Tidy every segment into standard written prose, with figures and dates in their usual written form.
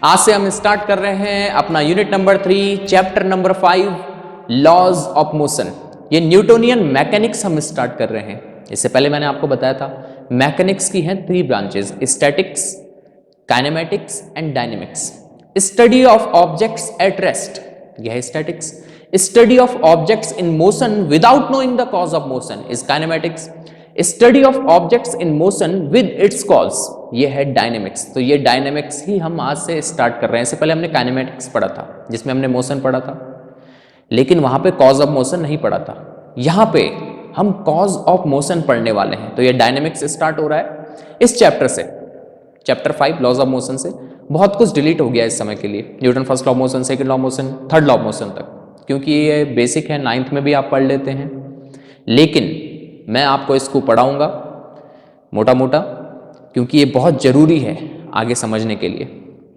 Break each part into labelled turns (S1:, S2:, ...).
S1: आज से हम स्टार्ट कर रहे हैं अपना unit number 3 chapter number 5 laws of motion. ये न्यूटोनियन मैकेनिक्स हम स्टार्ट कर रहे हैं। इससे पहले मैंने आपको बताया था मैकेनिक्स की हैं 3 branches, statics, kinematics and dynamics. Study of objects at rest, यह है statics. Study of objects in motion without knowing the cause of motion is kinematics. Study of objects in motion with its cause, ये है dynamics. तो ये dynamics ही हम आज से start कर रहे हैं। इससे पहले हमने काइनेमेटिक्स पढ़ा था जिसमें हमने मोशन पढ़ा था, लेकिन वहां पे कॉज ऑफ मोशन नहीं पढ़ा था। यहां पे हम कॉज ऑफ मोशन पढ़ने वाले हैं। तो ये डायनेमिक्स स्टार्ट हो रहा है इस चैप्टर से, चैप्टर 5 लॉज ऑफ मोशन से। बहुत कुछ डिलीट हो गया इस समय के लिए, Newton first law of motion, second law of motion, third law of motion तक, क्योंकि ये बेसिक है, 9th में भी आप पढ़ लेते हैं। लेकिन मैं आपको इसको पढ़ाऊंगा मोटा मोटा, क्योंकि ये बहुत जरूरी है आगे समझने के लिए।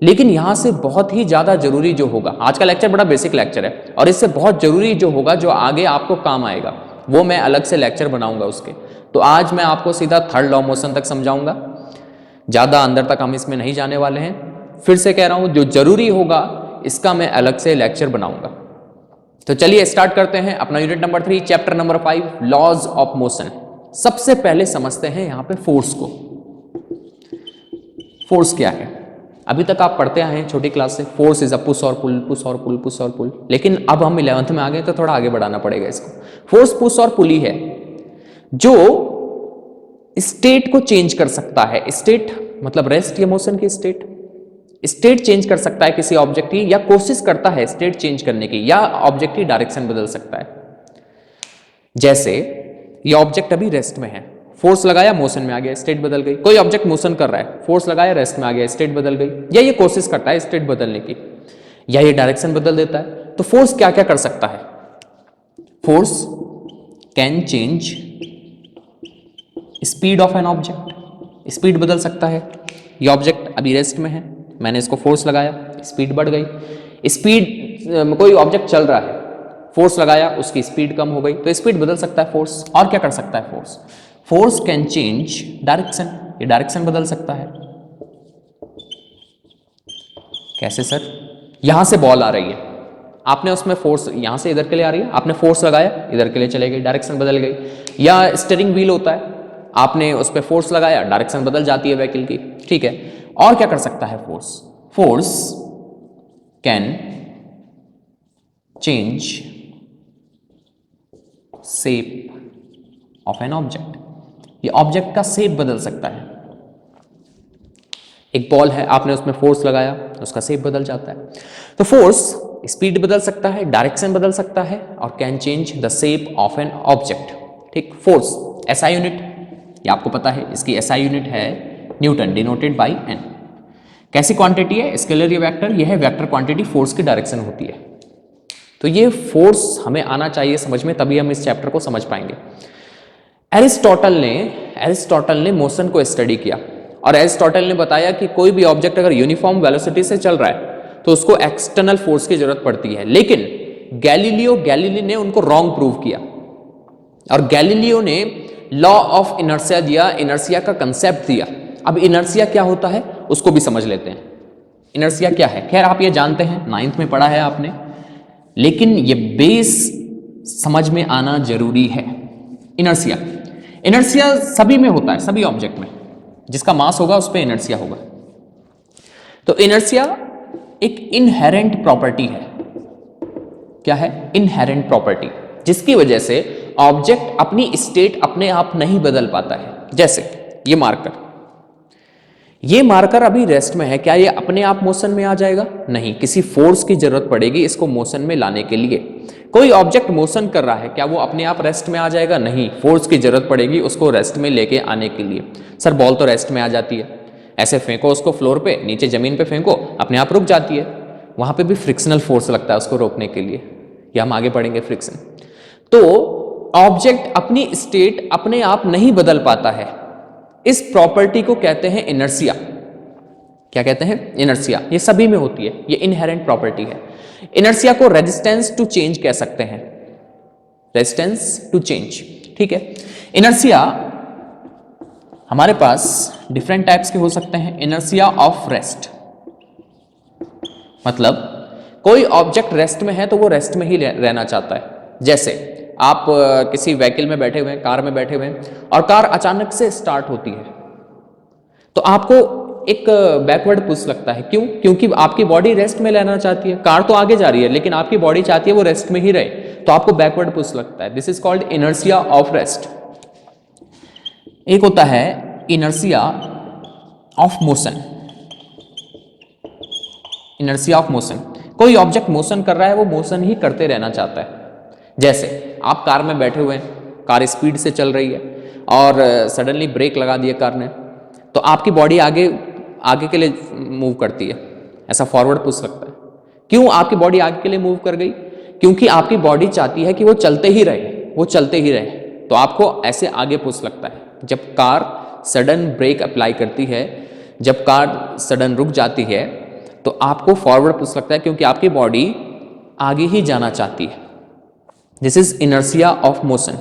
S1: लेकिन यहां से बहुत ही ज्यादा जरूरी जो होगा, आज का लेक्चर बड़ा बेसिक लेक्चर है, और इससे बहुत जरूरी जो होगा, जो आगे आपको काम आएगा, वो मैं अलग से लेक्चर बनाऊंगा उसके। तो आज मैं आपको सीधा थर्ड लॉ मोशन तक समझाऊंगा, ज्यादा अंदर तक हम इसमें नहीं जाने वाले हैं। फिर से कह रहा हूं, जो जरूरी होगा इसका मैं अलग से लेक्चर बनाऊंगा। तो चलिए स्टार्ट करते हैं अपना unit number 3 chapter number 5 laws of motion. सबसे पहले समझते हैं यहां पे फोर्स को। फोर्स क्या है? अभी तक आप पढ़ते आए हैं छोटी क्लास से, फोर्स इज अ पुश और पुल, पुश और पुल, पुश और पुल। लेकिन अब हम 11th में आ गए तो थोड़ा आगे बढ़ाना पड़ेगा इसको। फोर्स पुश और पुल ही है जो स्टेट को चेंज कर सकता है। स्टेट मतलब रेस्ट या मोशन की स्टेट, स्टेट चेंज कर सकता है किसी ऑब्जेक्ट की, या कोशिश करता है स्टेट चेंज करने की, या ऑब्जेक्ट की डायरेक्शन बदल सकता है। जैसे ये ऑब्जेक्ट अभी रेस्ट में है, फोर्स लगाया मोशन में आ गया, स्टेट बदल गई। कोई ऑब्जेक्ट मोशन कर रहा है, फोर्स लगाया रेस्ट में आ गया, स्टेट बदल गई। या ये कोशिश करता है स्टेट बदलने की, या ये डायरेक्शन बदल देता है। तो फोर्स क्या क्या कर सकता है? Force can change speed of an object, speed बदल सकता है। ये ऑब्जेक्ट अभी रेस्ट में है, मैंने इसको फोर्स लगाया, स्पीड बढ़ गई। स्पीड, कोई ऑब्जेक्ट चल रहा है, फोर्स लगाया, उसकी स्पीड कम हो गई, तो स्पीड बदल सकता है फोर्स। और क्या कर सकता है force? Force can change direction, ये डायरेक्शन बदल सकता है। कैसे सर? यहां से बॉल आ रही है, आपने उसमें फोर्स, यहां से इधर के लिए आ रही है, आपने फोर्स लगाया, इधर के लिए चले गई, डायरेक्शन बदल गई। या स्टीयरिंग व्हील होता है, आपने उस पर फोर्स लगाया, डायरेक्शन बदल जाती है व्हीकल की, ठीक है। और क्या कर सकता है force? Force can change shape of an object, ये ऑब्जेक्ट का शेप बदल सकता है। एक बॉल है, आपने उसमें फोर्स लगाया, उसका शेप बदल जाता है। तो फोर्स स्पीड बदल सकता है, डायरेक्शन बदल सकता है, और can change the shape of an object, ठीक। फोर्स एसआई यूनिट, ये आपको पता है, इसकी एसआई यूनिट है न्यूटन, डिनोटेड बाय एन। कैसी क्वांटिटी है? स्केलर या वेक्टर? यह है वेक्टर क्वांटिटी, फोर्स की डायरेक्शन होती है। तो ये फोर्स हमें आना चाहिए समझ में, तभी हम इस चैप्टर को समझ पाएंगे। एरिस्टोटल ने मोशन को स्टडी किया, और एरिस्टोटल ने बताया कि कोई भी ऑब्जेक्ट अगर यूनिफॉर्म वेलोसिटी से चल रहा है तो उसको एक्सटर्नल फोर्स की जरूरत पड़ती है। लेकिन गैलीलियो ने उनको रॉन्ग प्रूव किया, और गैलीलियो ने लॉ ऑफ इनर्शिया दिया, इनर्शिया का कंसेप्ट दिया। अब इनर्शिया क्या होता है उसको भी समझ लेते हैं। इनर्शिया क्या है? खैर आप ये जानते हैं, 9th में पढ़ा है आपने, लेकिन ये बेस समझ में आना जरूरी है। इनर्शिया सभी में होता है, सभी ऑब्जेक्ट में जिसका मास होगा उस पर इनर्शिया होगा। तो इनर्शिया एक इनहेरेंट प्रॉपर्टी है। क्या है? इनहेरेंट प्रॉपर्टी, जिसकी वजह से ऑब्जेक्ट अपनी स्टेट अपने आप नहीं बदल पाता है। जैसे ये मार्कर अभी रेस्ट में है, क्या ये अपने आप मोशन में आ जाएगा? नहीं, किसी फोर्स की जरूरत पड़ेगी इसको मोशन में लाने के लिए। कोई ऑब्जेक्ट मोशन कर रहा है, क्या वो अपने आप रेस्ट में आ जाएगा? नहीं, फोर्स की जरूरत पड़ेगी उसको रेस्ट में लेके आने के लिए। सर बॉल तो रेस्ट में आ जाती है, ऐसे फेंको उसको फ्लोर पे, नीचे जमीन पे फेंको, अपने आप रुक जाती है। वहां पे भी फ्रिक्शनल फोर्स लगता है उसको रोकने के लिए, या हम आगे पढ़ेंगे फ्रिक्शन। तो ऑब्जेक्ट अपनी स्टेट अपने आप नहीं बदल पाता है, इस प्रॉपर्टी को कहते हैं इनर्शिया। क्या कहते हैं? इनर्शिया। ये सभी में होती है, ये इनहेरेंट प्रॉपर्टी है। इनर्शिया को रेजिस्टेंस टू चेंज कह सकते हैं, रेजिस्टेंस टू चेंज, ठीक है। इनर्शिया हमारे पास डिफरेंट टाइप्स के हो सकते हैं। इनर्शिया ऑफ रेस्ट, मतलब कोई ऑब्जेक्ट रेस्ट में है तो वो रेस्ट में ही रहना चाहता है। जैसे आप किसी व्हीकल में बैठे हुए हैं, कार में बैठे हुए हैं और कार अचानक से स्टार्ट होती है तो आपको एक बैकवर्ड पुश लगता है। क्यों? क्योंकि आपकी बॉडी रेस्ट में रहना चाहती है। कार तो आगे जा रही है लेकिन आपकी बॉडी चाहती है वो रेस्ट में ही रहे, तो आपको बैकवर्ड पुश लगता है। This is called inertia of rest. एक होता है inertia of motion. Inertia of motion, कोई ऑब्जेक्ट मोशन कर रहा है, वो मोशन ही करते रहना चाहता है। जैसे आप कार में बैठे हुए हैं, कार स्पीड से चल रही है और सडनली ब्रेक लगा दिया कार ने, तो आपकी बॉडी आगे आगे के लिए मूव करती है, ऐसा फॉरवर्ड पुश लगता है। क्यों आपकी बॉडी आगे के लिए मूव कर गई? क्योंकि आपकी बॉडी चाहती है कि वो चलते ही रहे, वो चलते ही रहे, तो आपको ऐसे आगे पुश लगता है। जब कार सडन ब्रेक अप्लाई करती है, जब कार सडन रुक जाती है, तो आपको फॉरवर्ड पुश लगता है क्योंकि आपकी बॉडी आगे ही जाना चाहती है। This is inertia of motion.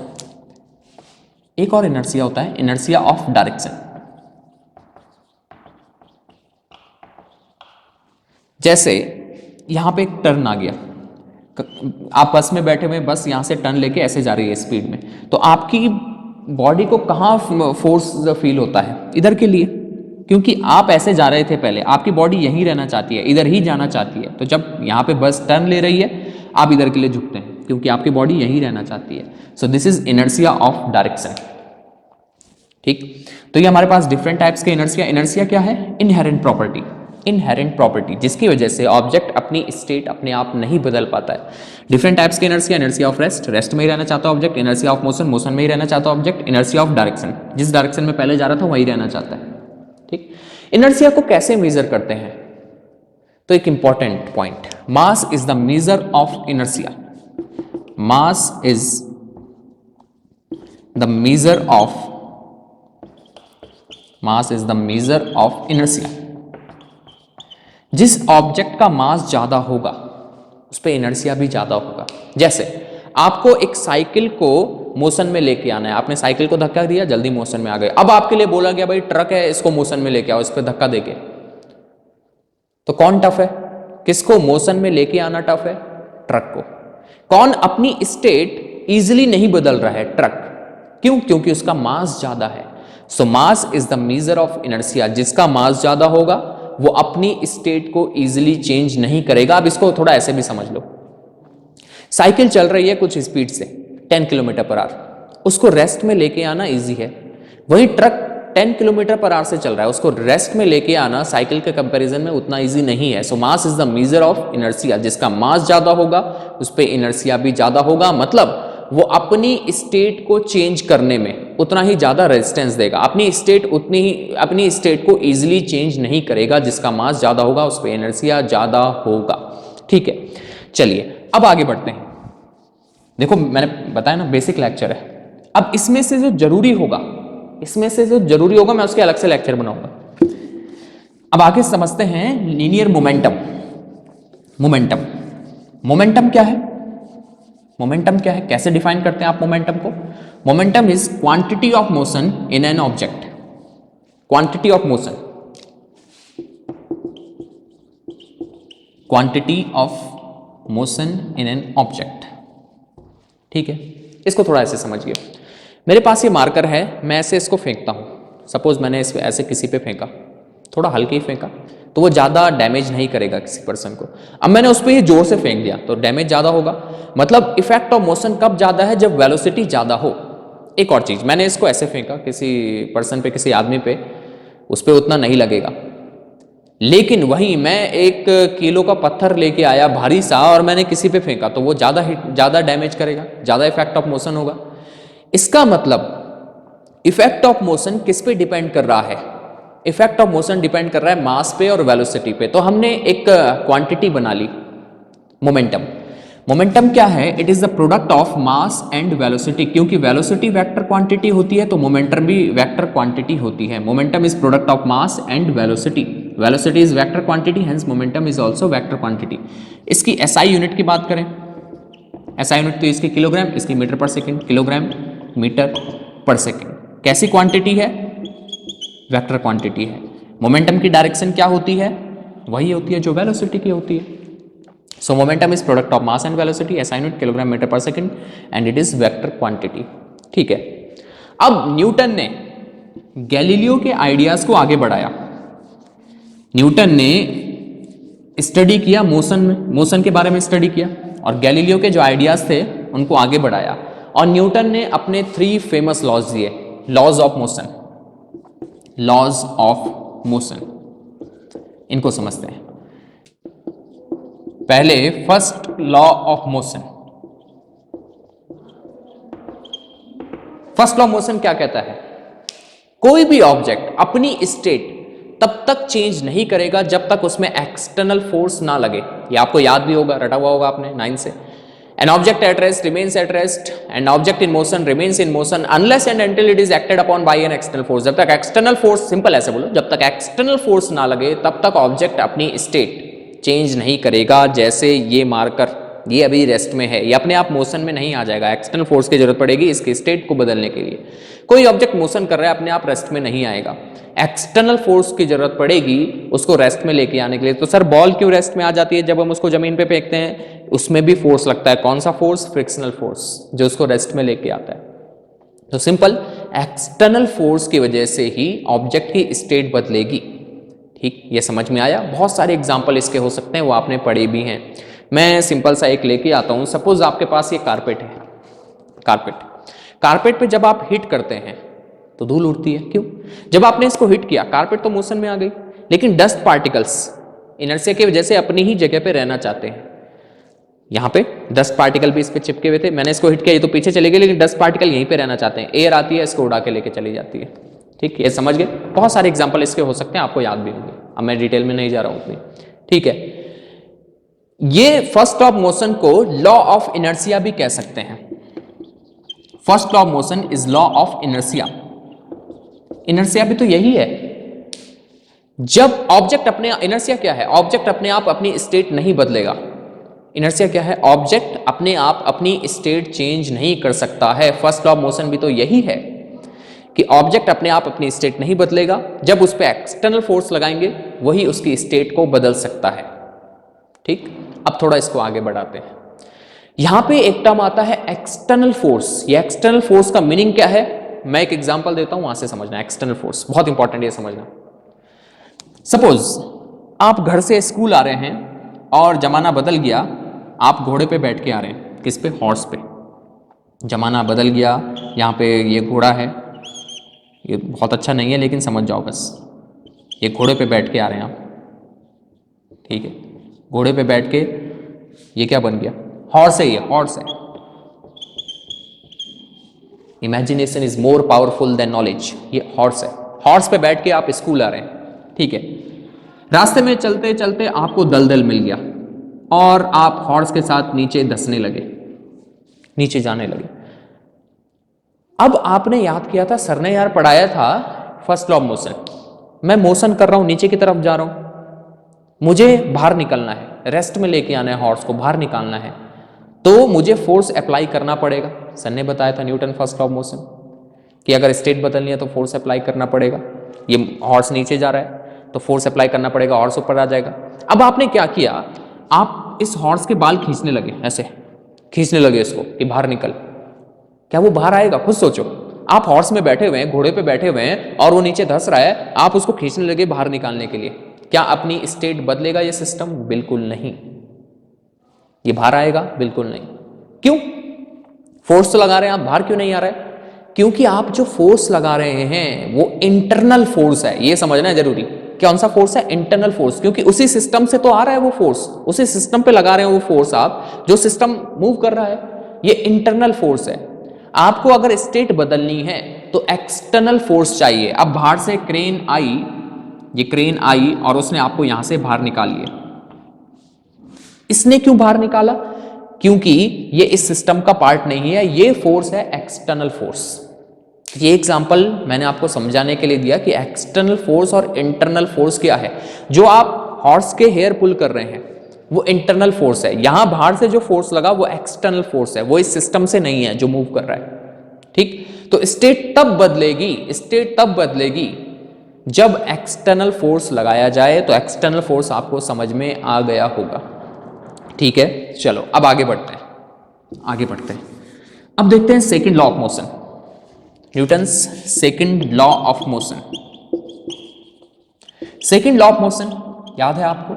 S1: एक और इनर्शिया होता है इनर्शिया ऑफ डायरेक्शन। जैसे यहां पे एक टर्न आ गया, आप बस में बैठे हुए, बस यहां से टर्न लेके ऐसे जा रही है स्पीड में, तो आपकी बॉडी को कहां फोर्स फील होता है? इधर के लिए, क्योंकि आप ऐसे जा रहे थे पहले, आपकी बॉडी यहीं रहना चाहती है, इधर ही जाना चाहती है। तो जब यहाँ पे बस टर्न ले रही है, आप इधर के लिए झुकते हैं क्योंकि आपकी बॉडी यहीं रहना चाहती है। So this is inertia of direction. ठीक, तो ये हमारे पास डिफरेंट टाइप्स के इनर्शिया। इनर्शिया क्या है? Inherent property. इनहेरेंट प्रॉपर्टी जिसकी वजह से ऑब्जेक्ट अपनी स्टेट अपने आप नहीं बदल पाता है। डिफरेंट टाइप्स के inertia, inertia of rest, rest में ही रहना चाहता है object, inertia of motion, motion में ही रहना चाहता है ऑब्जेक्ट, इनर्शिया ऑफ डायरेक्शन, जिस डायरेक्शन में पहले जा रहा था वहीं रहना चाहता है। ठीक, इनर्शिया को कैसे मेजर करते हैं? तो एक important point, mass is the measure of inertia. Mass is the measure of, mass is the measure of inertia. जिस ऑब्जेक्ट का मास ज्यादा होगा उस पे इनर्शिया भी ज्यादा होगा। जैसे आपको एक साइकिल को मोशन में लेके आना है, आपने साइकिल को धक्का दिया, जल्दी मोशन में आ गए। अब आपके लिए बोला गया भाई ट्रक है, इसको मोशन में लेके आओ, इस पे धक्का देके, तो कौन टफ है? किसको मोशन में लेके आना टफ है? ट्रक को। कौन अपनी स्टेट इजीली नहीं बदल रहा है? ट्रक। क्यों? क्योंकि उसका मास ज्यादा है। So mass is the measure of inertia. जिसका मास ज्यादा होगा वो अपनी स्टेट को इजीली चेंज नहीं करेगा। अब इसको थोड़ा ऐसे भी समझ लो, साइकिल चल रही है कुछ स्पीड से 10 किलोमीटर पर आवर, उसको रेस्ट में लेके आना इजी है। वही ट्रक 10 किलोमीटर पर आवर से चल रहा है, उसको रेस्ट में लेके आना साइकिल के कंपैरिजन में उतना इजी नहीं है। So mass is the measure of inertia. जिसका मास ज्यादा होगा उस पर इनर्शिया भी ज्यादा होगा, मतलब वो अपनी स्टेट को चेंज करने में उतना ही ज्यादा रेजिस्टेंस देगा। अपनी स्टेट उतनी ही, अपनी स्टेट को इजीली चेंज नहीं करेगा। जिसका मास ज्यादा होगा उस पर इनर्शिया ज्यादा होगा। ठीक है, चलिए अब आगे बढ़ते हैं। देखो मैंने बताया ना बेसिक लेक्चर है। अब इसमें से जो जरूरी होगा, इसमें से जो जरूरी होगा मैं उसके अलग से लेक्चर बनाऊंगा। अब आगे समझते हैं लीनियर मोमेंटम। मोमेंटम, मोमेंटम क्या है? मोमेंटम क्या है, कैसे डिफाइन करते हैं आप मोमेंटम को? Momentum is quantity of motion in an object. Quantity of motion, quantity of motion in an object. ठीक है, इसको थोड़ा ऐसे समझिए। मेरे पास ये मार्कर है, मैं ऐसे इसको फेंकता हूं। सपोज मैंने इस ऐसे किसी पे फेंका, थोड़ा हल्के ही फेंका तो वो ज़्यादा डैमेज नहीं करेगा किसी पर्सन को। अब मैंने उस पर ये जोर से फेंक दिया तो डैमेज ज़्यादा होगा। मतलब इफेक्ट ऑफ मोशन कब ज़्यादा है? जब वेलोसिटी ज़्यादा हो। एक और चीज़, मैंने इसको ऐसे फेंका किसी पर्सन पे, किसी आदमी पे, उस पर उतना नहीं लगेगा। लेकिन वहीं मैं 1 किलो का पत्थर लेके आया भारी सा और मैंने किसी पे फेंका तो वो ज़्यादा डैमेज करेगा, ज़्यादा इफेक्ट ऑफ मोशन होगा। इसका मतलब इफेक्ट ऑफ मोशन किस पे डिपेंड कर रहा है? इफेक्ट ऑफ मोशन डिपेंड कर रहा है मास पे और वेलोसिटी पे। तो हमने एक क्वांटिटी बना ली, मोमेंटम। मोमेंटम क्या है? It is the product of mass and velocity. क्योंकि वेलोसिटी वेक्टर क्वांटिटी होती है तो मोमेंटम भी वेक्टर क्वांटिटी होती है। Momentum is product of mass and velocity. Velocity is vector quantity, hence momentum is also vector quantity. इसकी SI unit की बात करें, एसआई यूनिट तो इसकी किलोग्राम, इसकी मीटर पर सेकेंड, किलोग्राम मीटर पर सेकेंड। कैसी क्वांटिटी है? वेक्टर क्वांटिटी है। मोमेंटम की डायरेक्शन क्या होती है? वही होती है जो वेलोसिटी की होती है। So momentum is product of mass and velocity, SI unit kilogram metre per second, and it is vector quantity. ठीक है, अब न्यूटन ने गैलीलियो के आइडियाज को आगे बढ़ाया। न्यूटन ने स्टडी किया मोशन के बारे में स्टडी किया, और गैलीलियो के जो आइडियाज थे उनको आगे बढ़ाया, और न्यूटन ने अपने 3 फेमस लॉज दिए, laws of motion. Laws of motion, इनको समझते हैं। पहले first law of motion. First law of motion क्या कहता है? कोई भी ऑब्जेक्ट अपनी स्टेट तब तक चेंज नहीं करेगा जब तक उसमें एक्सटर्नल फोर्स ना लगे। ये आपको याद भी होगा, रटा हुआ होगा आपने 9 से। An object at rest remains at rest, an object in motion remains in motion unless and until it is acted upon by an external force। जब तक एक्सटर्नल फोर्स, सिंपल ऐसे बोलो, जब तक एक्सटर्नल फोर्स ना लगे तब तक ऑब्जेक्ट अपनी स्टेट चेंज नहीं करेगा। जैसे ये मार्कर, ये अभी रेस्ट में है, ये अपने आप मोशन में नहीं आ जाएगा, एक्सटर्नल फोर्स की जरूरत पड़ेगी इसके स्टेट को बदलने के लिए। कोई ऑब्जेक्ट मोशन कर रहा है, अपने आप रेस्ट में नहीं आएगा, एक्सटर्नल फोर्स की जरूरत पड़ेगी उसको रेस्ट में लेके आने के लिए। तो सर बॉल क्यों रेस्ट में आ जाती है जब हम उसको जमीन पे फेंकते हैं? उसमें भी फोर्स लगता है। कौन सा फोर्स? फ्रिक्शनल फोर्स, जो उसको रेस्ट में लेके आता है। तो सिंपल, एक्सटर्नल फोर्स की वजह से ही ऑब्जेक्ट की स्टेट बदलेगी। ठीक, ये समझ में आया? बहुत सारे एग्जाम्पल इसके हो सकते हैं, वो आपने पढ़े भी हैं। मैं सिंपल सा एक लेके आता हूं। सपोज आपके पास ये कारपेट है, कारपेट पे जब आप हिट करते हैं तो धूल उड़ती है। क्यों? जब आपने इसको हिट किया, कारपेट तो मोशन में आ गई, लेकिन डस्ट पार्टिकल्स इनर्शिया की वजह से अपनी ही जगह पे रहना चाहते हैं। यहां पे डस्ट पार्टिकल भी इस पे चिपके हुए थे, मैंने इसको हिट किया, ये तो पीछे चले गए, लेकिन डस्ट पार्टिकल यहीं पे रहना चाहते हैं। एयर आती है, इसको उड़ा के लेके चली जाती है। ठीक, ये समझ गए? बहुत सारे एग्जाम्पल इसके हो सकते हैं, आपको याद भी होंगे, अब मैं डिटेल में नहीं जा रहा हूं उतनी। ठीक है, ये फर्स्ट ऑफ मोशन को लॉ ऑफ इनर्शिया भी कह सकते हैं। First law of motion is law of inertia. Inertia भी तो यही है, जब ऑब्जेक्ट अपने, इनर्शिया क्या है? ऑब्जेक्ट अपने आप अपनी स्टेट नहीं बदलेगा। इनर्शिया क्या है? ऑब्जेक्ट अपने आप अपनी स्टेट चेंज नहीं कर सकता है। फर्स्ट लॉ ऑफ मोशन भी तो यही है कि ऑब्जेक्ट अपने आप अपनी स्टेट नहीं बदलेगा, जब उस पर एक्सटर्नल फोर्स लगाएंगे वही उसकी स्टेट को बदल सकता है। ठीक, अब थोड़ा इसको आगे बढ़ाते हैं। यहां पे एक टर्म आता है एक्सटर्नल फोर्स। ये एक्सटर्नल फोर्स का मीनिंग क्या है? मैं एक एग्जांपल देता हूं, वहां से समझना। एक्सटर्नल फोर्स बहुत इंपॉर्टेंट है, ये समझना। सपोज आप घर से स्कूल आ रहे हैं और जमाना बदल गया, आप घोड़े पे बैठ के आ रहे हैं। किस पे? हॉर्स पे। जमाना बदल गया, यहाँ पे ये घोड़ा है, ये बहुत अच्छा नहीं है लेकिन समझ जाओ बस। ये घोड़े पे बैठ के आ रहे हैं आप, ठीक है? घोड़े पे बैठ के ये क्या बन गया? हॉर्स है, ये हॉर्स है। Imagination is more powerful than knowledge. ये हॉर्स है, हॉर्स पे बैठ के आप स्कूल आ रहे हैं, ठीक है? रास्ते में चलते चलते आपको दलदल मिल गया और आप हॉर्स के साथ नीचे धंसने लगे, नीचे जाने लगे। अब आपने याद किया था, सर ने यार पढ़ाया था फर्स्ट लॉ ऑफ मोशन, मैं मोशन कर रहा हूं, नीचे की तरफ जा रहा हूं, मुझे बाहर निकलना है, रेस्ट में लेके आना है, हॉर्स को बाहर निकालना है, तो मुझे फोर्स अप्लाई करना पड़ेगा। सर ने बताया था Newton first law of motion कि अगर स्टेट बदलनी है तो फोर्स अप्लाई करना पड़ेगा। ये हॉर्स नीचे जा रहा है तो फोर्स अप्लाई करना पड़ेगा, हॉर्स ऊपर आ जाएगा। अब आपने क्या किया, आप इस हॉर्स के बाल खींचने लगे, ऐसे खींचने लगे इसको कि बाहर निकल। क्या वो बाहर आएगा? खुद सोचो, आप हॉर्स में बैठे हुए हैं, घोड़े पे बैठे हुए हैं और वो नीचे धंस रहा है, आप उसको खींचने लगे बाहर निकालने के लिए। क्या अपनी स्टेट बदलेगा ये सिस्टम? बिल्कुल नहीं। ये बाहर आएगा? बिल्कुल नहीं। क्यों? फोर्स तो लगा रहे हैं आप, बाहर क्यों नहीं आ रहा है? क्योंकि आप जो फोर्स लगा रहे हैं वो इंटरनल फोर्स है, ये समझना है जरूरी। कौन सा फोर्स है? इंटरनल फोर्स, क्योंकि उसी सिस्टम से तो आ रहा है वो फोर्स, उसी सिस्टम पे लगा रहे हैं वो फोर्स, आप जो सिस्टम मूव कर रहा है ये इंटरनल फोर्स है। आपको अगर स्टेट बदलनी है तो एक्सटर्नल फोर्स चाहिए। अब बाहर से क्रेन आई, ये क्रेन आई और उसने आपको यहां से बाहर निकाल लिया। इसने क्यों बाहर निकाला? क्योंकि ये इस सिस्टम का पार्ट नहीं है, ये फोर्स है एक्सटर्नल फोर्स। ये एग्जांपल मैंने आपको समझाने के लिए दिया कि एक्सटर्नल फोर्स और इंटरनल फोर्स क्या है। जो आप हॉर्स के हेयर पुल कर रहे हैं वो इंटरनल फोर्स है, यहां बाहर से जो फोर्स लगा वो एक्सटर्नल फोर्स है, वो इस सिस्टम से नहीं है जो मूव कर रहा है। ठीक, तो स्टेट तब बदलेगी, स्टेट तब बदलेगी जब एक्सटर्नल फोर्स लगाया जाए तो एक्सटर्नल फोर्स आपको समझ में आ गया होगा। ठीक है, चलो अब आगे बढ़ते हैं। अब देखते हैं second law of motion, Newton's second law of motion. Second law of motion याद है आपको?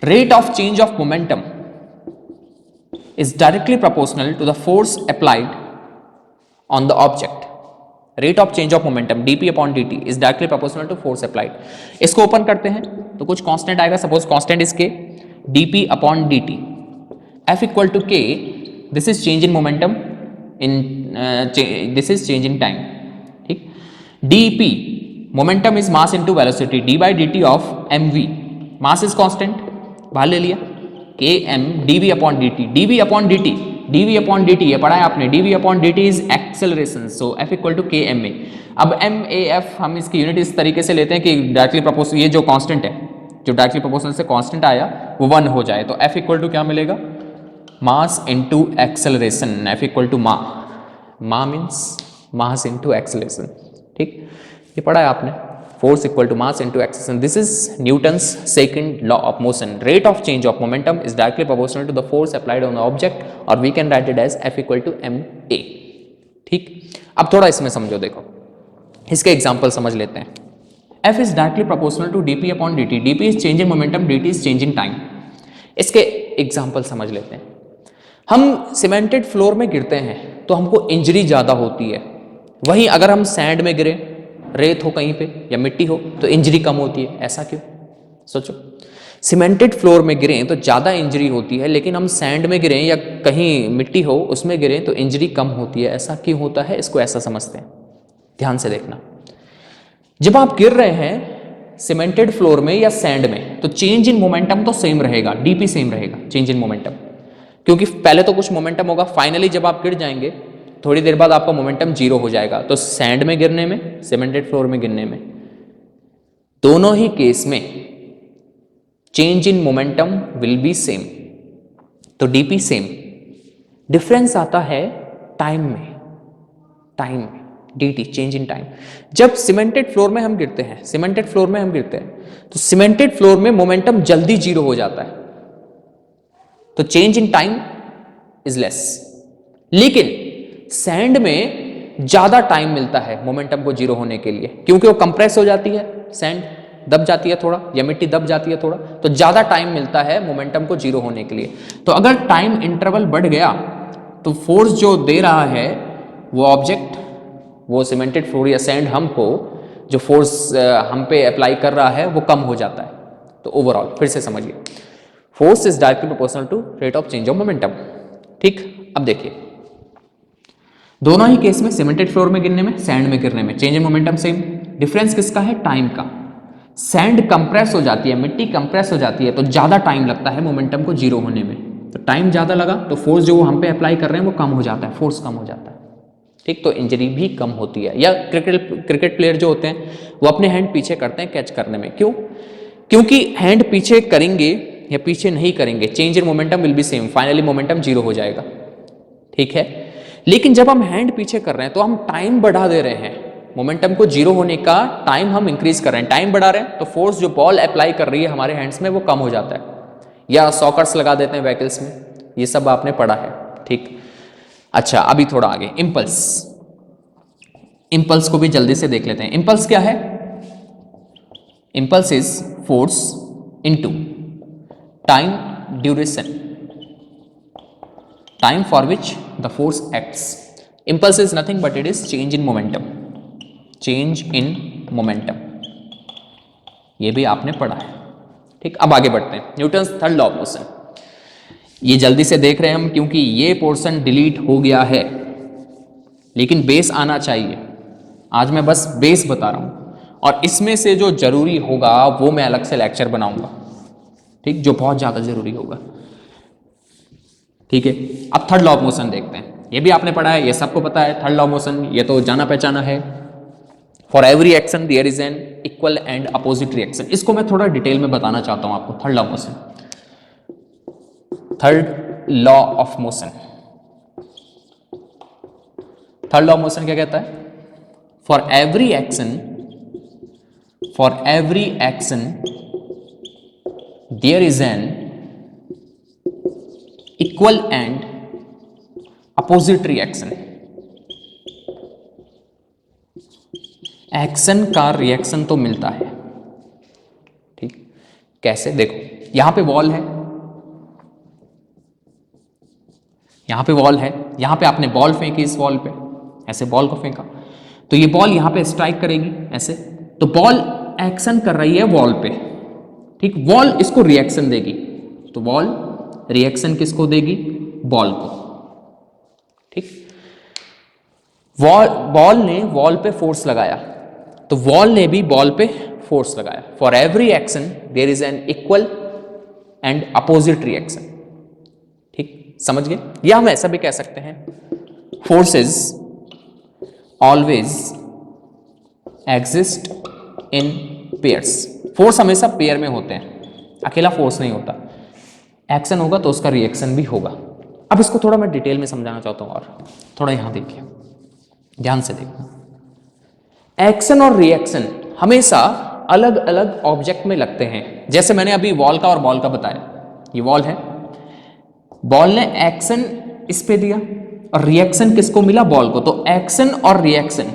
S1: Rate of change of momentum is directly proportional to the force applied on the object. Rate of change of momentum dp upon dt is directly proportional to force applied. इसको open करते हैं तो कुछ constant आएगा, suppose constant is k, dp upon dt, f equal to k, this is change in momentum in this is change in time. ठीक, dp momentum is mass into velocity, d by dt of mv, mass is constant बाहर ले लिया, km dv upon dt, dv upon dt, dv upon dt ये पढ़ा है आपने, dv upon dt is acceleration, so f equal to kma। अब MAF हम इसकी यूनिट इस तरीके से लेते हैं कि डायरेक्टली प्रोपोर्शनल, ये जो कांस्टेंट है, जो डायरेक्टली प्रोपोर्शनल से कांस्टेंट आया वो 1 हो जाए तो f इक्वल टू क्या मिलेगा? Mass into acceleration, f equal to m a means mass into acceleration. ठीक, ये पढ़ा है आपने, force equal to mass into acceleration. This is Newton's second law of motion. Rate of change of momentum is directly proportional to the force applied on the object, or we can write it as F equal to ma. ठीक, अब थोड़ा इसमें समझो, देखो इसके example समझ लेते हैं। F is directly proportional to dp upon dt. dp is change in momentum, dt is change in time. इसके एग्जाम्पल समझ लेते हैं। हम सीमेंटेड फ्लोर में गिरते हैं तो हमको इंजरी ज़्यादा होती है, वहीं अगर हम सैंड में गिरे, रेत हो कहीं पे या मिट्टी हो, तो इंजरी कम होती है। ऐसा क्यों? सोचो, सीमेंटेड फ्लोर में गिरें तो ज़्यादा इंजरी होती है, लेकिन हम सैंड में गिरें या कहीं मिट्टी हो उसमें गिरें तो इंजरी कम होती है। ऐसा क्यों होता है? इसको ऐसा समझते हैं, ध्यान से देखना। जब आप गिर रहे हैं सीमेंटेड फ्लोर में या सैंड में तो चेंज इन मोमेंटम तो सेम रहेगा, डीपी सेम रहेगा, चेंज इन मोमेंटम, क्योंकि पहले तो कुछ मोमेंटम होगा, फाइनली जब आप गिर जाएंगे थोड़ी देर बाद आपका मोमेंटम जीरो हो जाएगा। तो सैंड में गिरने में, सीमेंटेड फ्लोर में गिरने में, दोनों ही केस में change in momentum will be same, तो डीपी सेम। डिफरेंस आता है टाइम में, dt चेंज इन टाइम। जब सीमेंटेड फ्लोर में हम गिरते हैं, तो सीमेंटेड फ्लोर में मोमेंटम जल्दी जीरो हो जाता है, तो change in time is less. लेकिन सैंड में ज्यादा टाइम मिलता है मोमेंटम को जीरो होने के लिए, क्योंकि वो कंप्रेस हो जाती है, सैंड दब जाती है थोड़ा, या मिट्टी दब जाती है थोड़ा, तो ज्यादा टाइम मिलता है मोमेंटम को जीरो होने के लिए। तो अगर टाइम इंटरवल बढ़ गया तो फोर्स जो दे रहा है वो ऑब्जेक्ट, वो सीमेंटेड फ्लोर या सैंड हमको जो फोर्स हम पे अप्लाई कर रहा है वो कम हो जाता है। तो ओवरऑल फिर से समझिए, force is directly proportional to rate of change of momentum. ठीक, अब देखिए दोनों ही केस में सीमेंटेड फ्लोर में गिरने में, सैंड में गिरने में change in momentum same. Difference किसका है? टाइम का। सैंड कंप्रेस हो जाती है, मिट्टी कंप्रेस हो जाती है, तो ज्यादा टाइम लगता है मोमेंटम को जीरो होने में। तो टाइम ज्यादा लगा तो फोर्स जो वो हम पे अप्लाई कर रहे हैं वो कम हो जाता है, फोर्स कम हो जाता है। ठीक, तो इंजरी भी कम होती है। या क्रिकेट प्लेयर जो होते हैं वो अपने हैंड पीछे करते हैं कैच करने में, क्यों? क्योंकि हैंड पीछे करेंगे या पीछे नहीं करेंगे, change in momentum will be same, finally momentum zero हो जाएगा। ठीक है, लेकिन जब हम हैंड पीछे कर रहे हैं तो हम टाइम बढ़ा दे रहे हैं, मोमेंटम को जीरो होने का टाइम हम इंक्रीज कर रहे हैं, टाइम बढ़ा रहे हैं, तो फोर्स जो बॉल अप्लाई कर रही है हमारे हैंड्स में वो कम हो जाता है। या सॉकर्स लगा देते हैं व्हीकल्स में, ये सब आपने पढ़ा है। ठीक, अच्छा अभी थोड़ा आगे, इंपल्स को भी जल्दी से देख लेते हैं। इंपल्स क्या है? Impulse is force into time duration, time for which the force acts. Impulse is nothing but it is change in momentum, ये भी आपने पढ़ा है। ठीक, अब आगे बढ़ते हैं, Newton's third law of motion. ये जल्दी से देख रहे हैं हम क्योंकि ये पोर्शन डिलीट हो गया है, लेकिन बेस आना चाहिए। आज मैं बस बेस बता रहा हूं और इसमें से जो जरूरी होगा वो मैं अलग से लेक्चर बनाऊंगा। ठीक, जो बहुत ज्यादा जरूरी होगा। ठीक है, अब थर्ड लॉ ऑफ मोशन देखते हैं। ये भी आपने पढ़ा है, ये सबको पता है थर्ड लॉ ऑफ मोशन, ये तो जाना पहचाना है। For every action there is an equal and opposite reaction. इसको मैं थोड़ा डिटेल में बताना चाहता हूं आपको। Third law of motion, third law of motion, third law of motion क्या कहता है? For every action for every action there is an equal and opposite reaction. Action का रिएक्शन तो मिलता है, ठीक। कैसे? देखो, यहां पे वॉल है, यहां पे वॉल है, यहां पे आपने बॉल फेंकी, इस वॉल पे ऐसे बॉल को फेंका, तो ये बॉल यहां पे स्ट्राइक करेगी ऐसे, तो बॉल एक्शन कर रही है वॉल पे, ठीक। वॉल इसको रिएक्शन देगी, तो वॉल रिएक्शन किसको देगी? बॉल को, ठीक। बॉल ने वॉल पे फोर्स लगाया, तो वॉल ने भी बॉल पे फोर्स लगाया। For every action there is an equal and opposite reaction, ठीक, समझ गए? या हम ऐसा भी कह सकते हैं, forces always exist in pairs. Force हमेशा पेयर में होते हैं, अकेला फोर्स नहीं होता। एक्शन होगा तो उसका रिएक्शन भी होगा। अब इसको थोड़ा मैं डिटेल में समझाना चाहता हूं, और थोड़ा यहां देखिए, ध्यान से देखो। एक्शन और रिएक्शन हमेशा अलग अलग ऑब्जेक्ट में लगते हैं। जैसे मैंने अभी वॉल का और बॉल का बताया, ये वॉल है, बॉल ने एक्शन इस पे दिया और रिएक्शन किसको मिला? बॉल को। तो एक्शन और रिएक्शन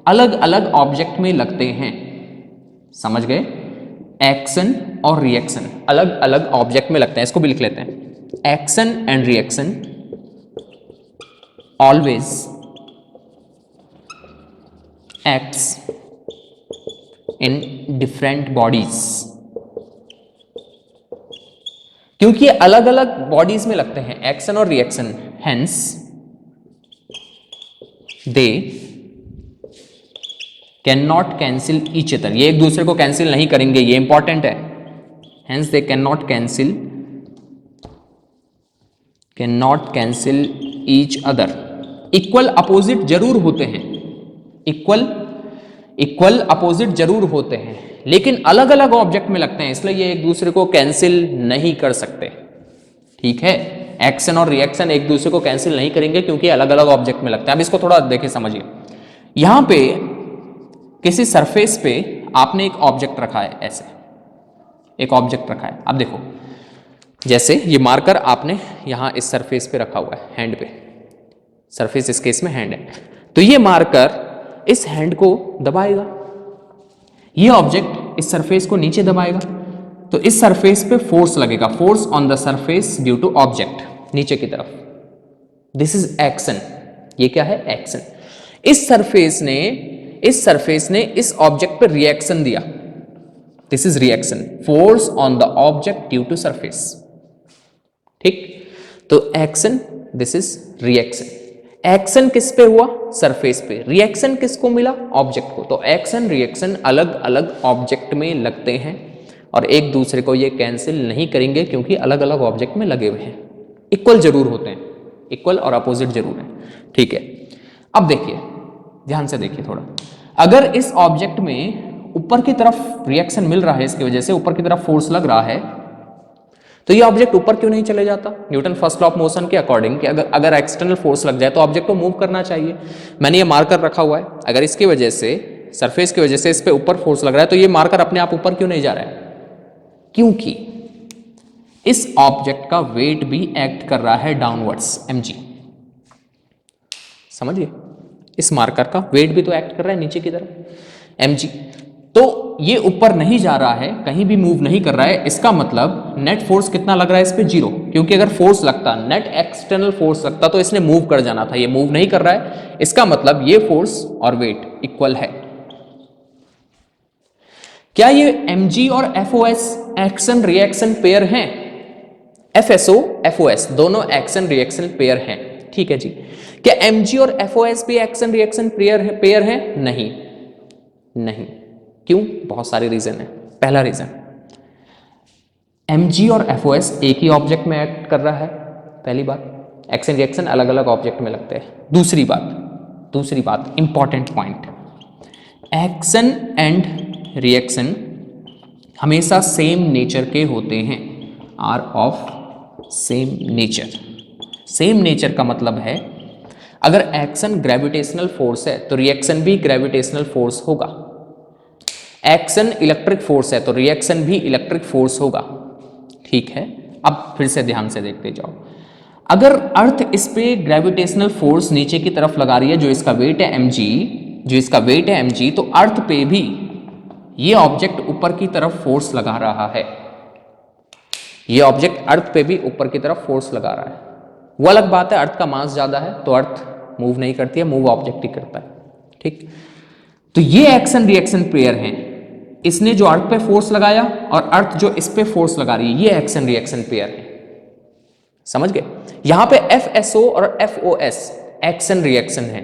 S1: अलग अलग ऑब्जेक्ट में लगते हैं, समझ गए? एक्शन और रिएक्शन अलग अलग ऑब्जेक्ट में लगते हैं। इसको भी लिख लेते हैं, action and reaction always acts in different bodies, क्योंकि ये अलग अलग बॉडीज में लगते हैं, एक्शन और reaction, hence they can not cancel each other. ये एक दूसरे को कैंसिल नहीं करेंगे, ये इंपॉर्टेंट है। Hence they can not cancel each other. Equal opposite जरूर होते हैं, इक्वल अपोजिट जरूर होते हैं, लेकिन अलग अलग ऑब्जेक्ट में लगते हैं, इसलिए ये एक दूसरे को कैंसिल नहीं कर सकते, ठीक है। एक्शन और रिएक्शन एक दूसरे को कैंसिल नहीं करेंगे क्योंकि अलग अलग ऑब्जेक्ट में लगते हैं। अब इसको थोड़ा देखिए, समझिए। यहां पे किसी सरफेस पे आपने एक ऑब्जेक्ट रखा है, ऐसे एक ऑब्जेक्ट रखा है। अब देखो, जैसे ये मार्कर आपने यहां इस सरफेस पे रखा हुआ है, हैंड पे, सरफेस इस केस में हैंड है, तो ये मार्कर इस हैंड को दबाएगा, ये ऑब्जेक्ट इस सरफेस को नीचे दबाएगा, तो इस सरफेस पे फोर्स लगेगा, force on the surface due to object, नीचे की तरफ। This is action. ये क्या है? एक्शन। इस सरफेस ने इस ऑब्जेक्ट पे रिएक्शन दिया, this is reaction, force on the object due to surface, ठीक। तो action, this is reaction. Action किस पे हुआ? सरफेस पे। रिएक्शन किसको मिला? ऑब्जेक्ट को। तो एक्शन रिएक्शन अलग अलग ऑब्जेक्ट में लगते हैं और एक दूसरे को ये कैंसिल नहीं करेंगे क्योंकि अलग अलग ऑब्जेक्ट में लगे हुए हैं। इक्वल जरूर होते हैं, इक्वल और अपोजिट जरूर है, ठीक है। अब देखिए, ध्यान से देखिए थोड़ा। अगर इस ऑब्जेक्ट में ऊपर की तरफ रिएक्शन मिल रहा है, इसकी वजह से ऊपर की तरफ फोर्स लग रहा है, तो ये ऑब्जेक्ट ऊपर क्यों नहीं चले जाता? Newton first law of motion के अकॉर्डिंग कि अगर एक्सटर्नल फोर्स लग जाए तो ऑब्जेक्ट को मूव करना चाहिए। मैंने ये मार्कर रखा हुआ है, अगर इसकी वजह से, सरफेस की वजह से इस पे ऊपर फोर्स लग रहा है, तो ये मार्कर अपने आप ऊपर क्यों नहीं जा रहा है? क्योंकि इस ऑब्जेक्ट का वेट भी एक्ट कर रहा है डाउनवर्ड्स, mg। समझिए, इस मार्कर का वेट भी तो एक्ट कर रहा है नीचे की तरफ, mg। तो ये ऊपर नहीं जा रहा है, कहीं भी मूव नहीं कर रहा है, इसका मतलब नेट फोर्स कितना लग रहा है इस पे? 0। क्योंकि अगर फोर्स लगता, नेट एक्सटर्नल फोर्स लगता, तो इसने मूव कर जाना था, ये मूव नहीं कर रहा है, इसका मतलब ये फोर्स और वेट इक्वल है। क्या ये mg और FOS एक्शन रिएक्शन पेयर हैं? FSO FOS दोनों एक्शन रिएक्शन पेयर हैं, ठीक है जी। क्या mg और FOS भी एक्शन रिएक्शन पेयर हैं? नहीं, नहीं। क्यों? बहुत सारे रीजन है। पहला रीजन, mg और FOS एक ही ऑब्जेक्ट में एक्ट कर रहा है, पहली बात। एक्शन रिएक्शन अलग अलग ऑब्जेक्ट में लगते हैं। दूसरी बात important point, action and reaction हमेशा सेम नेचर के होते हैं, are of same nature. Same nature का मतलब है अगर एक्शन ग्रेविटेशनल फोर्स है तो रिएक्शन भी ग्रेविटेशनल फोर्स होगा। एक्शन इलेक्ट्रिक फोर्स है तो रिएक्शन भी इलेक्ट्रिक फोर्स होगा। ठीक है, अब फिर से ध्यान से देखते जाओ। अगर अर्थ इस पे ग्रेविटेशनल फोर्स नीचे की तरफ लगा रही है, जो इसका वेट है mg, तो अर्थ पे भी ये ऑब्जेक्ट ऊपर की तरफ फोर्स लगा रहा है। ये ऑब्जेक्ट अर्थ पे भी ऊपर की तरफ फोर्स लगा रहा है। वो अलग बात है, अर्थ का मास ज्यादा है तो अर्थ मूव नहीं करती है, मूव ऑब्जेक्ट ही करता है। ठीक, तो ये एक्शन रिएक्शन पेयर है। इसने जो अर्थ पे फोर्स लगाया और अर्थ जो इस पे फोर्स लगा रही है, ये एक्शन रिएक्शन पेयर है। समझ गए? यहां पे FSO और FOS एक्शन रिएक्शन है।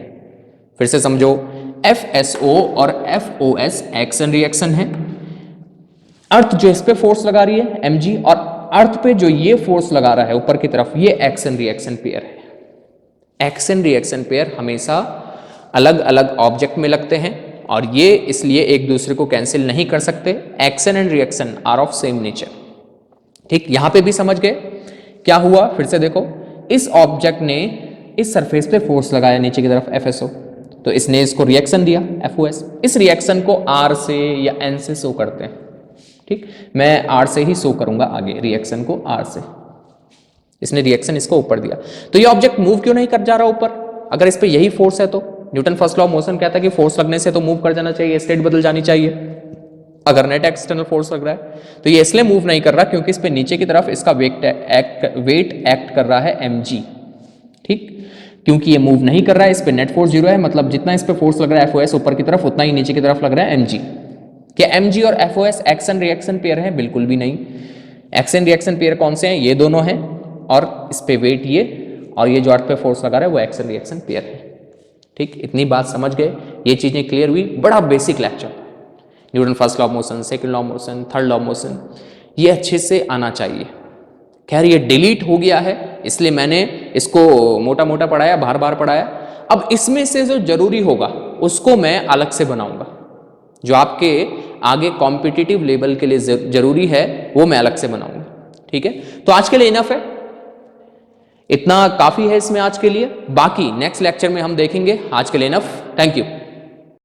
S1: फिर से समझो, FSO और FOS एक्शन रिएक्शन है। अर्थ जो इस पे फोर्स लगा रही है mg, और अर्थ पे जो ये फोर्स लगा रहा है ऊपर की तरफ, ये एक्शन रिएक्शन पेयर है। एक्शन रिएक्शन पेयर हमेशा अलग अलग ऑब्जेक्ट में लगते हैं और ये इसलिए एक दूसरे को कैंसिल नहीं कर सकते। Action and reaction are of same nature. ठीक, यहां पे भी समझ गए क्या हुआ? फिर से देखो, इस ऑब्जेक्ट ने इस सरफेस पे फोर्स लगाया नीचे की तरफ FSO, तो इसने इसको रिएक्शन दिया FOS। इस रिएक्शन को R से या N से शो करते हैं। ठीक, मैं R से ही शो करूंगा आगे, रिएक्शन को R से। इसने रिएक्शन इसको ऊपर दिया, तो ये ऑब्जेक्ट मूव क्यों नहीं कर जा रहा ऊपर? अगर इस पे यही फोर्स है तो Newton first law of motion कहता है कि फोर्स लगने से तो मूव कर जाना चाहिए, स्टेट बदल जानी चाहिए। अगर नेट एक्सटर्नल फोर्स लग रहा है तो ये इसलिए मूव नहीं कर रहा क्योंकि इस पे नीचे की तरफ इसका वेट एक्ट कर रहा है mg। ठीक, क्योंकि ये मूव नहीं कर रहा है, इस पे नेट फोर्स 0 है, मतलब जितना इस पे फोर्स लग रहा है FOS ऊपर की तरफ, उतना ही नीचे की तरफ लग रहा है mg। क्या mg और FOS एक्शन रिएक्शन पेयर है? बिल्कुल भी नहीं। एक्शन रिएक्शन पेयर कौन से हैं? ये दोनों हैं, और इस पे वेट ये, और ये जो अर्थ पे फोर्स लगा रहा है वो एक्शन रिएक्शन पेयर है। ठीक, इतनी बात समझ गए? ये चीजें क्लियर हुई? बड़ा basic lecture, Newton first law of motion, second law of motion, third law of motion, ये अच्छे से आना चाहिए। खैर ये डिलीट हो गया है इसलिए मैंने इसको मोटा मोटा पढ़ाया, बार बार पढ़ाया। अब इसमें से जो जरूरी होगा उसको मैं अलग से बनाऊंगा, जो आपके आगे कॉम्पिटिटिव लेवल के लिए जरूरी है वो मैं अलग से बनाऊंगा। ठीक है, तो आज के लिए इनफ है, इतना काफी है इसमें आज के लिए। बाकी नेक्स्ट लेक्चर में हम देखेंगे। आज के लिए इनफ, थैंक यू।